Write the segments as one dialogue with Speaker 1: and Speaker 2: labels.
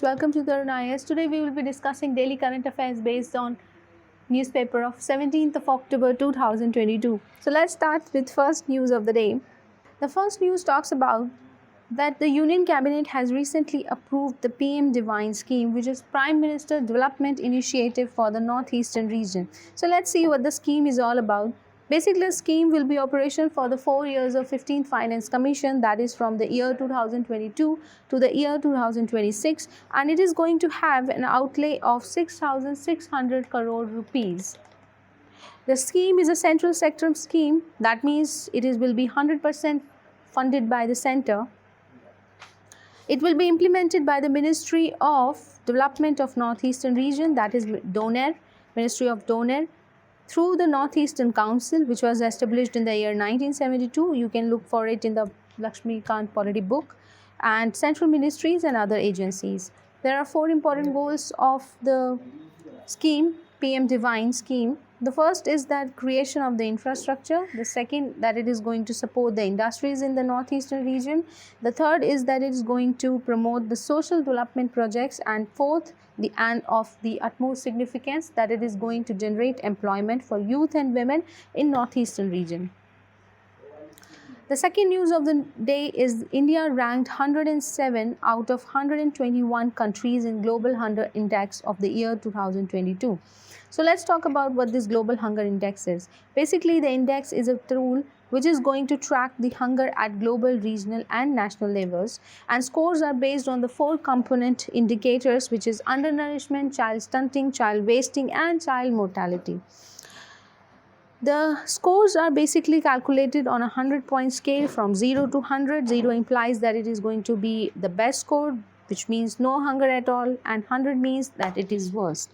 Speaker 1: welcome to the IS. Today we will be discussing daily current affairs based on newspaper of 17th of October 2022. So let's start with first news of the day. The first news talks about that the Union Cabinet has recently approved the PMDEV Scheme, which is Prime Minister Development Initiative for the Northeastern region. So let's see what the scheme is all about. Basically, the scheme will be operational for the 4 years of 15th Finance Commission, that is from the year 2022 to the year 2026, and it is going to have an outlay of 6,600 crore rupees. The scheme is a central sector scheme, that means it will be 100% funded by the center. It will be implemented by the Ministry of Development of Northeastern Region, that is DONER, Ministry of DONER, through the Northeastern Council, which was established in the year 1972. You can look for it in the Lakshmikant Polity book, and central ministries and other agencies. There are 4 important goals of the scheme, PMDEV scheme. The first is that creation of the infrastructure. The second, that it is going to support the industries in the northeastern region. The third is that it is going to promote the social development projects, and fourth, and of the utmost significance, that it is going to generate employment for youth and women in northeastern region. The second news of the day is India ranked 107 out of 121 countries in Global Hunger Index of the year 2022. So let's talk about what this Global Hunger Index is. Basically, the index is a tool which is going to track the hunger at global, regional and national levels, and scores are based on the 4 component indicators, which is undernourishment, child stunting, child wasting and child mortality. The scores are basically calculated on a 100-point scale from 0 to 100. 0 implies that it is going to be the best score, which means no hunger at all, and 100 means that it is worst.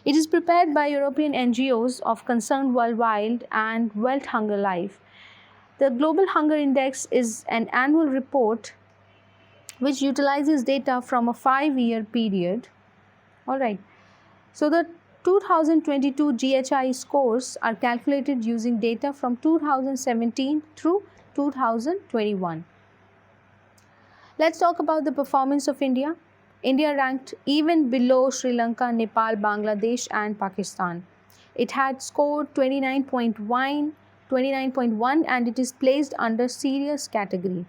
Speaker 1: It is prepared by European NGOs of concern worldwide and World Hunger Life. The Global Hunger Index is an annual report which utilizes data from a 5-year period. Alright, so the 2022 GHI scores are calculated using data from 2017 through 2021. Let's talk about the performance of India. India ranked even below Sri Lanka, Nepal, Bangladesh and Pakistan. It had scored 29.1 and it is placed under serious category.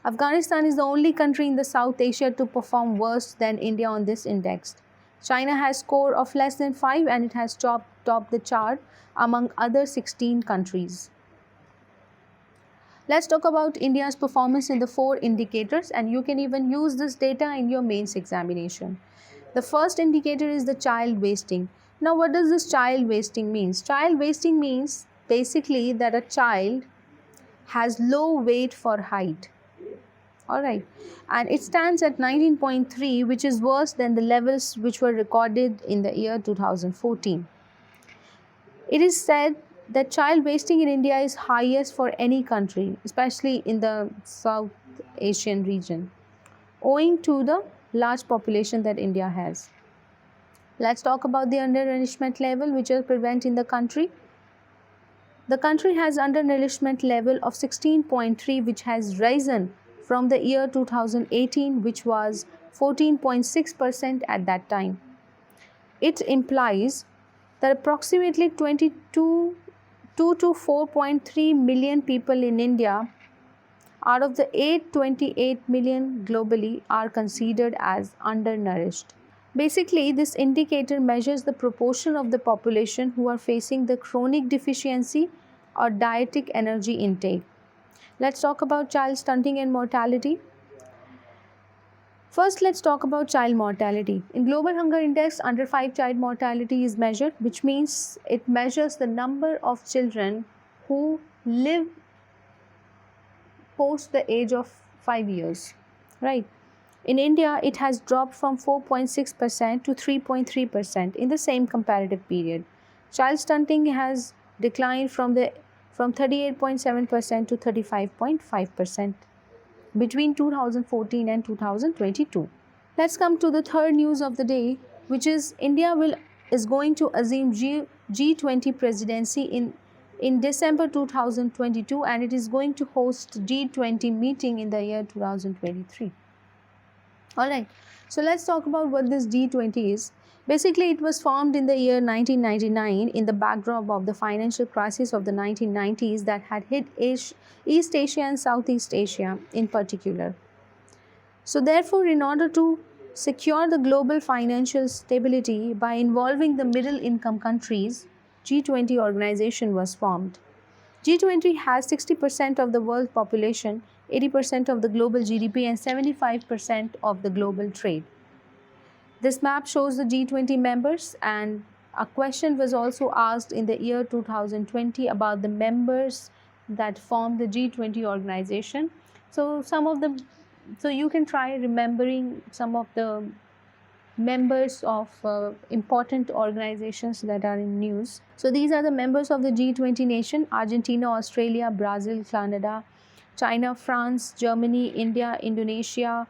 Speaker 1: Afghanistan is the only country in the South Asia to perform worse than India on this index. China has score of less than 5 and it has topped the chart among other 16 countries. Let's talk about India's performance in the 4 indicators, and you can even use this data in your mains examination. The first indicator is the child wasting. Now, what does this child wasting means? Child wasting means basically that a child has low weight for height. Alright, and it stands at 19.3, which is worse than the levels which were recorded in the year 2014. It is said that child wasting in India is highest for any country, especially in the South Asian region, owing to the large population that India has. Let's talk about the undernourishment level which is prevalent in the country. The country has undernourishment level of 16.3, which has risen from the year 2018, which was 14.6% at that time. It implies that approximately 2 to 4.3 million people in India out of the 828 million globally are considered as undernourished. Basically, this indicator measures the proportion of the population who are facing the chronic deficiency or dietic energy intake. Let's talk about child stunting and mortality. First, let's talk about child mortality. In Global Hunger Index, under 5 child mortality is measured, which means it measures the number of children who live post the age of 5 years, right? In India, it has dropped from 4.6% to 3.3% in the same comparative period. Child stunting has declined from 38.7% to 35.5% between 2014 and 2022. Let's come to the third news of the day, which is India is going to assume G20 Presidency in December 2022, and it is going to host G20 meeting in the year 2023. Alright, so let's talk about what this G20 is. Basically, it was formed in the year 1999 in the backdrop of the financial crisis of the 1990s that had hit East Asia and Southeast Asia in particular. So, therefore, in order to secure the global financial stability by involving the middle income countries, G20 organization was formed. G20 has 60% of the world population, 80% of the global GDP, and 75% of the global trade. This map shows the G20 members, and a question was also asked in the year 2020 about the members that form the G20 organization. So you can try remembering some of the members of important organizations that are in news. So these are the members of the G20 nation: Argentina, Australia, Brazil, Canada, China, France, Germany, India, Indonesia,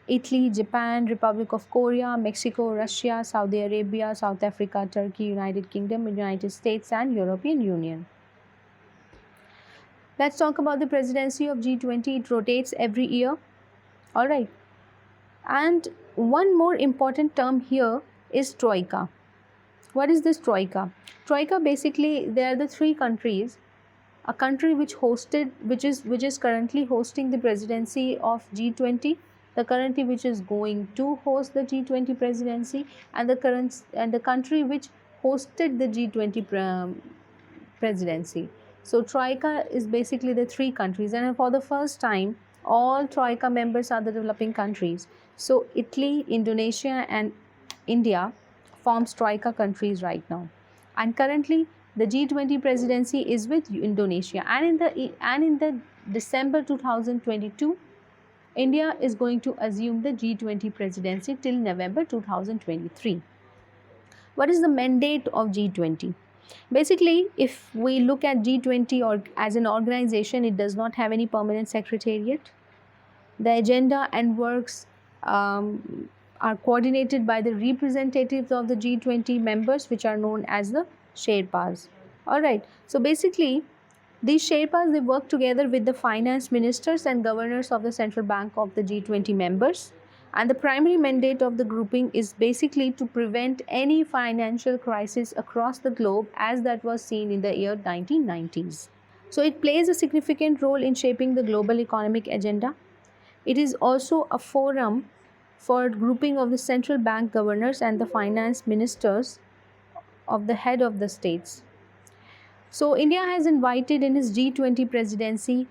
Speaker 1: Italy, Japan, Republic of Korea, Mexico, Russia, Saudi Arabia, South Africa, Turkey, United Kingdom, United States, and European Union. Let's talk about the presidency of G20. It rotates every year. All right. And one more important term here is Troika. What is this Troika? Troika, basically, they are the three countries. A country which is currently hosting the presidency of G20, the country which is going to host the G20 presidency, and the country which hosted the G20 presidency. So Troika is basically the three countries, and for the first time, all Troika members are the developing countries. So Italy, Indonesia, and India forms Troika countries right now, and currently the G20 presidency is with Indonesia, and in the December 2022, India is going to assume the G20 presidency till November 2023. What is the mandate of G20? Basically, if we look at G20 or as an organization, it does not have any permanent secretariat. The agenda and works are coordinated by the representatives of the G20 members, which are known as the Sherpas. Alright, so basically, these Sherpas, they work together with the finance ministers and governors of the central bank of the G20 members. And the primary mandate of the grouping is basically to prevent any financial crisis across the globe, as that was seen in the year 1990s. So it plays a significant role in shaping the global economic agenda. It is also a forum for grouping of the central bank governors and the finance ministers of the head of the states. So India has invited in its G20 presidency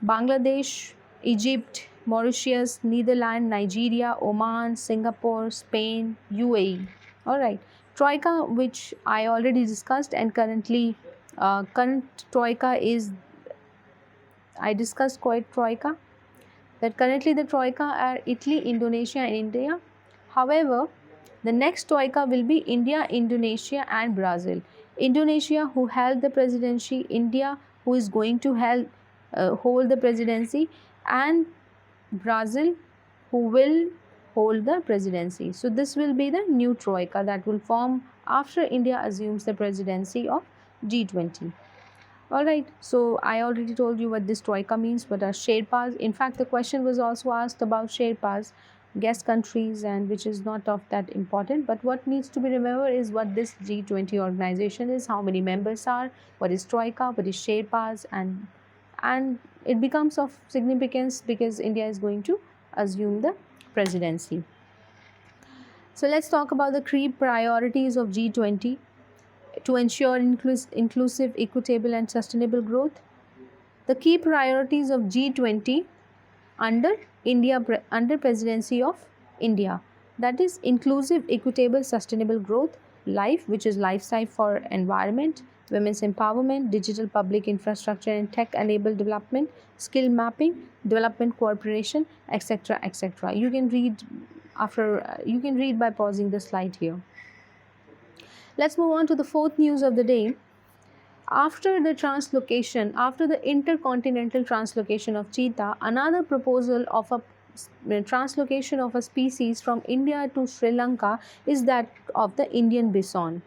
Speaker 1: Bangladesh, Egypt, Mauritius, Netherlands, Nigeria, Oman, Singapore, Spain, UAE. Alright, Troika, which I already discussed, and current Troika is, I discussed quite Troika, that currently the Troika are Italy, Indonesia, and India. However, the next Troika will be India, Indonesia, and Brazil. Indonesia, who held the presidency, India, who is going to hold the presidency, and Brazil, who will hold the presidency. So this will be the new Troika that will form after India assumes the presidency of G20. Alright, so I already told you what this Troika means. What are Sherpas? In fact, the question was also asked about Sherpas, guest countries, and which is not of that important. But what needs to be remembered is what this G20 organization is, how many members are, what is Troika, what is Sherpas, and it becomes of significance because India is going to assume the presidency. So let's talk about the key priorities of G20 to ensure inclusive, equitable, and sustainable growth. The key priorities of G20 under presidency of India, that is inclusive, equitable, sustainable growth, life, which is lifestyle for environment, women's empowerment, digital public infrastructure and tech enabled development, skill mapping, development cooperation, etc., etc. You can read by pausing the slide here. Let's move on to the fourth news of the day. After the intercontinental translocation of cheetah, another proposal of a translocation of a species from India to Sri Lanka is that of the Indian bison.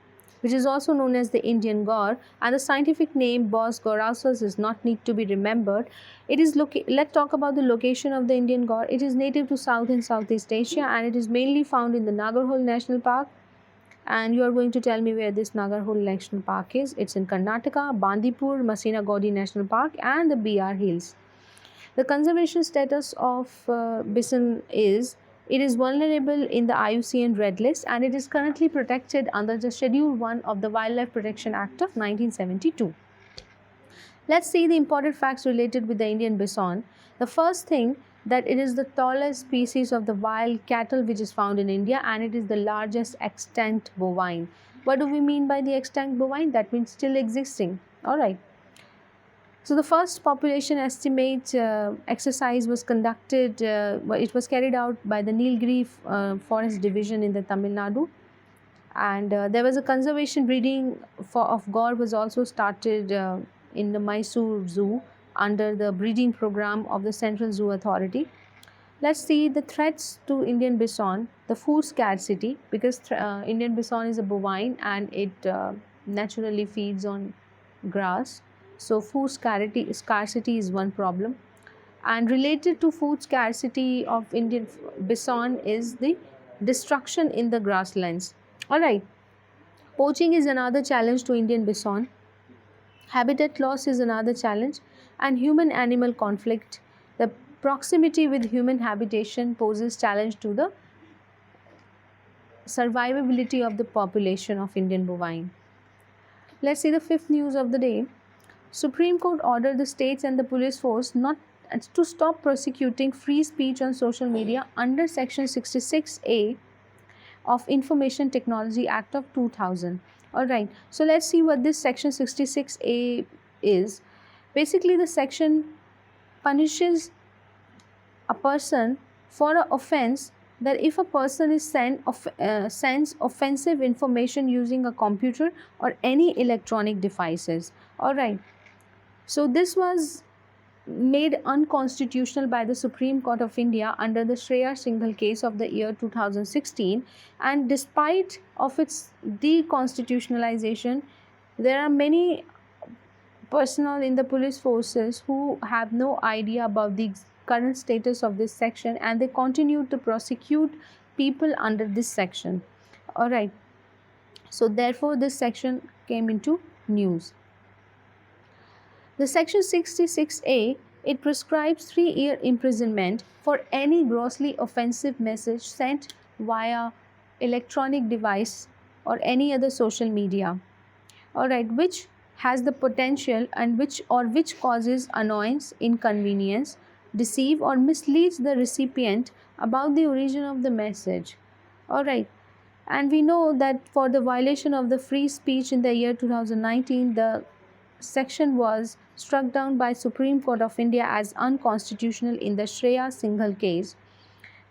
Speaker 1: which is also known as the Indian Gaur, and the scientific name Bos gaurausus is not need to be remembered. It is let's talk about the location of the Indian Gaur. It is native to South and Southeast Asia, and it is mainly found in the Nagarhole National Park. And you are going to tell me where this Nagarhole National Park is. It's in Karnataka, Bandipur, Masina Gaudi National Park, and the BR Hills. The conservation status of bison is, it is vulnerable in the IUCN Red List, and it is currently protected under the Schedule 1 of the Wildlife Protection Act of 1972. Let's see the important facts related with the Indian bison. The first thing, that it is the tallest species of the wild cattle which is found in India, and it is the largest extant bovine. What do we mean by the extant bovine? That means still existing. Alright. So the first population estimate exercise was conducted, it was carried out by the Nilgiri Forest Division in the Tamil Nadu, and there was a conservation breeding of Gaur was also started in the Mysore Zoo under the breeding program of the Central Zoo Authority. Let's see the threats to Indian bison. The food scarcity, because Indian bison is a bovine and it naturally feeds on grass. So food scarcity is one problem. And related to food scarcity of Indian bison is the destruction in the grasslands. Alright. Poaching is another challenge to Indian bison. Habitat loss is another challenge, and human-animal conflict. The proximity with human habitation poses challenge to the survivability of the population of Indian bovine. Let's see the fifth news of the day. Supreme Court ordered the states and the police force not to stop prosecuting free speech on social media under Section 66A of Information Technology Act of 2000. Alright, so let's see what this Section 66A is. Basically, the section punishes a person for an offense that if a person is sends offensive information using a computer or any electronic devices. Alright, so this was made unconstitutional by the Supreme Court of India under the Shreya Singhal case of the year 2016, and despite of its deconstitutionalization, there are many personnel in the police forces who have no idea about the current status of this section, and they continue to prosecute people under this section. Alright, so therefore this section came into news. The Section 66A, it prescribes 3-year imprisonment for any grossly offensive message sent via electronic device or any other social media, alright, which has the potential and which causes annoyance, inconvenience, deceive or misleads the recipient about the origin of the message. Alright, and we know that for the violation of the free speech in the year 2019, the section was struck down by Supreme Court of India as unconstitutional in the Shreya Singhal case.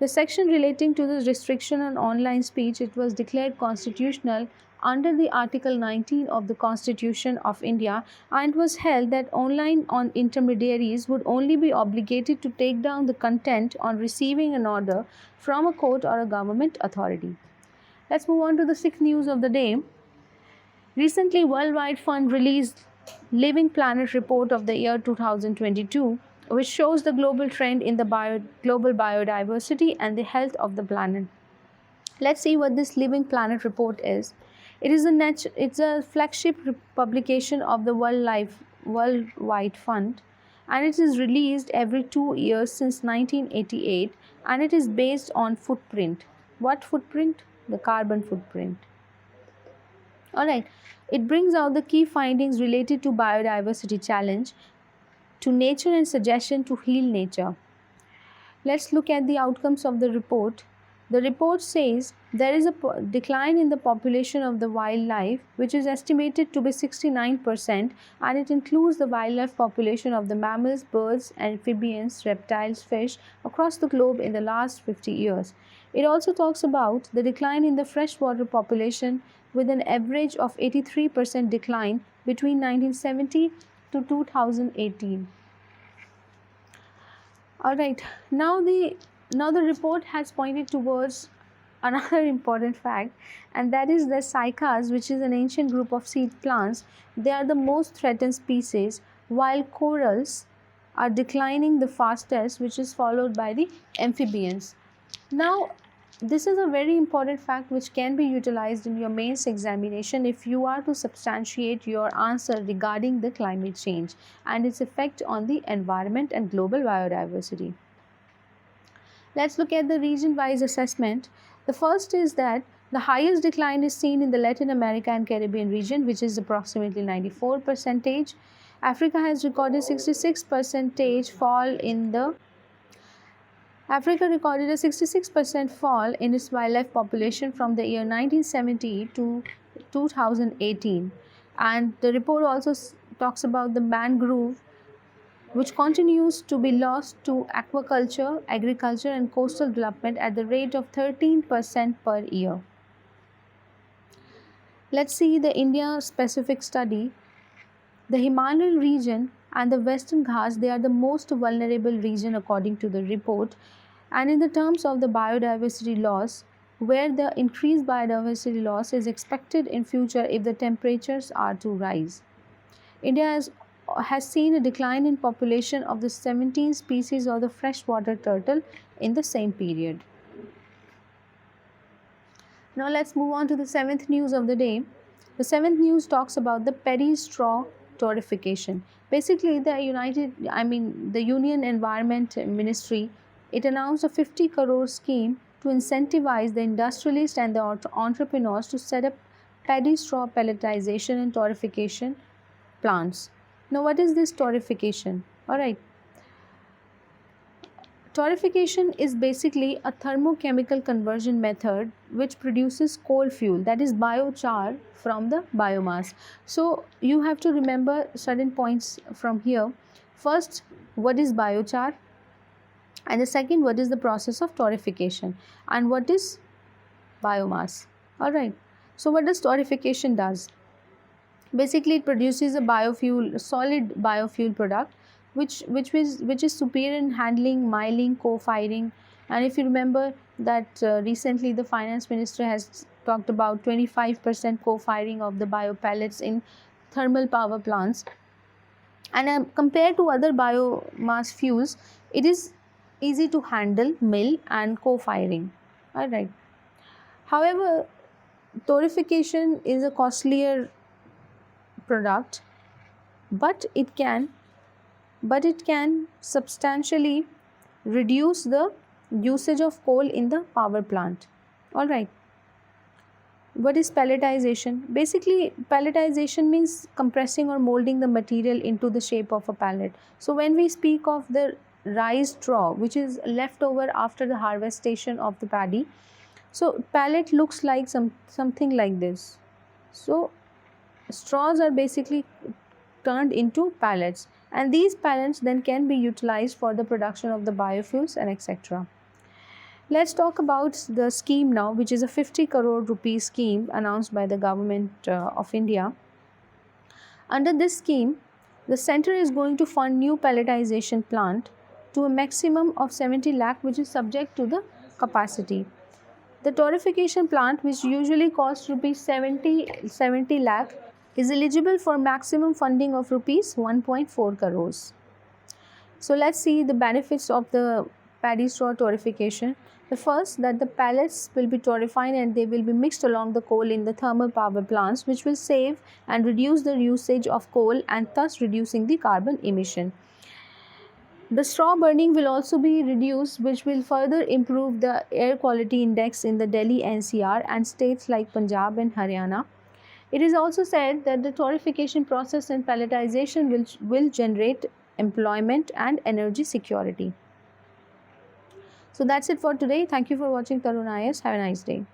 Speaker 1: The section relating to the restriction on online speech, it was declared constitutional under the Article 19 of the Constitution of India, and was held that online intermediaries would only be obligated to take down the content on receiving an order from a court or a government authority. Let's move on to the sixth news of the day. Recently, Worldwide Fund released Living Planet Report of the year 2022, which shows the global trend in the global biodiversity and the health of the planet. Let's see what this Living Planet Report is. It's a flagship publication of the Worldwide Fund, and it is released every 2 years since 1988, and it is based on footprint. What footprint? The carbon footprint. Alright, it brings out the key findings related to biodiversity challenge, to nature and suggestion to heal nature. Let's look at the outcomes of the report. The report says there is a decline in the population of the wildlife, which is estimated to be 69%, and it includes the wildlife population of the mammals, birds, amphibians, reptiles, fish across the globe in the last 50 years. It also talks about the decline in the freshwater population with an average of 83% decline between 1970 to 2018. Alright, now the report has pointed towards another important fact, and that is that cycads, which is an ancient group of seed plants, they are the most threatened species, while corals are declining the fastest, which is followed by the amphibians. Now, this is a very important fact which can be utilized in your mains examination if you are to substantiate your answer regarding the climate change and its effect on the environment and global biodiversity. Let's look at the region-wise assessment. The first is that the highest decline is seen in the Latin America and Caribbean region, which is approximately 94%. Africa has recorded 66% fall in the Africa recorded a 66% fall in its wildlife population from the year 1970 to 2018. And the report also talks about the mangrove, which continues to be lost to aquaculture, agriculture and coastal development at the rate of 13% per year. Let's see the India specific study. The Himalayan region and the Western Ghats, they are the most vulnerable region according to the report. And in the terms of the biodiversity loss, where the increased biodiversity loss is expected in future if the temperatures are to rise. India has seen a decline in population of the 17 species of the freshwater turtle in the same period. Now let's move on to the seventh news of the day. The seventh news talks about the paddy straw torrefaction. Basically, the Union Environment Ministry, it announced a 50 crore scheme to incentivize the industrialists and the entrepreneurs to set up paddy straw pelletization and torrefaction plants. Now, what is this torrefaction? Alright. Torrefaction is basically a thermochemical conversion method which produces coal fuel, that is biochar, from the biomass. So you have to remember certain points from here. First, what is biochar? And the second, what is the process of torrefaction? And what is biomass? Alright. So what does torrefaction does? Basically, it produces a biofuel, a solid biofuel product which is superior in handling, milling, co-firing. And if you remember that recently the finance minister has talked about 25% co-firing of the biopellets in thermal power plants. And compared to other biomass fuels, it is easy to handle, mill and co-firing. Alright. However, torrefaction is a costlier product, but it can substantially reduce the usage of coal in the power plant. Alright. What is pelletization? Basically, pelletization means compressing or molding the material into the shape of a pellet. So when we speak of the rice straw, which is left over after the harvestation of the paddy, so pellet looks like something like this. So straws are basically turned into pellets, and these pellets then can be utilized for the production of the biofuels and etc. Let's talk about the scheme now, which is a 50 crore rupee scheme announced by the government of India. Under this scheme, the center is going to fund new pelletization plant to a maximum of 70 lakh, which is subject to the capacity. The torrefaction plant, which usually costs rupees 70 lakh, is eligible for maximum funding of rupees 1.4 crores. So let's see the benefits of the paddy straw torrefaction. The first, that the pellets will be torrefied and they will be mixed along the coal in the thermal power plants, which will save and reduce the usage of coal and thus reducing the carbon emission. The straw burning will also be reduced, which will further improve the air quality index in the Delhi NCR and states like Punjab and Haryana. It is also said that the torrefaction process and pelletization will generate employment and energy security. So that's it for today. Thank you for watching Tarun IAS. Have a nice day.